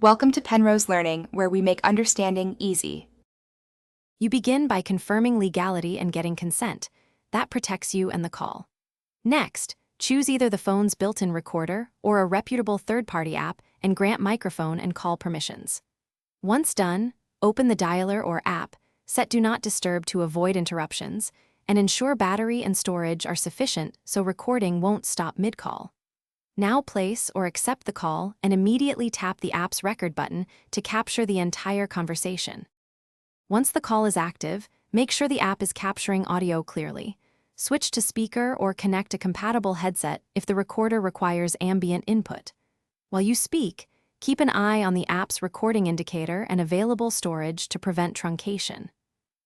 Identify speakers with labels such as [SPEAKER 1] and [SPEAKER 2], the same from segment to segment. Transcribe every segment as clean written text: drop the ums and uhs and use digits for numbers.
[SPEAKER 1] Welcome to Penrose Learning, where we make understanding easy.
[SPEAKER 2] You begin by confirming legality and getting consent. That protects you and the call. Next, choose either the phone's built-in recorder or a reputable third-party app and grant microphone and call permissions. Once done, open the dialer or app, set Do Not Disturb to avoid interruptions, and ensure battery and storage are sufficient so recording won't stop mid-call. Now place or accept the call and immediately tap the app's record button to capture the entire conversation. Once the call is active, make sure the app is capturing audio clearly. Switch to speaker or connect a compatible headset if the recorder requires ambient input. While you speak, keep an eye on the app's recording indicator and available storage to prevent truncation.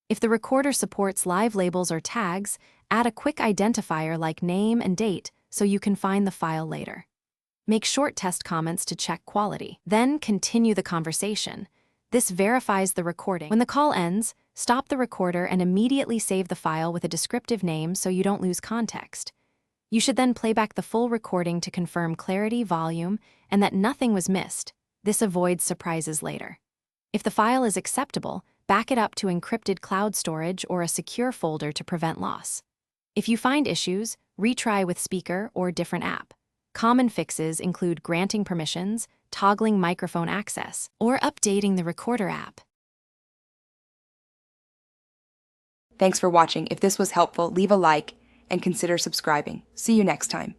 [SPEAKER 2] If the recorder supports live labels or tags, add a quick identifier like name and date so you can find the file later. Make short test comments to check quality. Then continue the conversation. This verifies the recording. When the call ends, stop the recorder and immediately save the file with a descriptive name so you don't lose context. You should then play back the full recording to confirm clarity, volume, and that nothing was missed. This avoids surprises later. If the file is acceptable, back it up to encrypted cloud storage or a secure folder to prevent loss. If you find issues, retry with speaker or different app. Common fixes include granting permissions, toggling microphone access, or updating the recorder app.
[SPEAKER 1] Thanks for watching. If this was helpful, leave a like and consider subscribing. See you next time.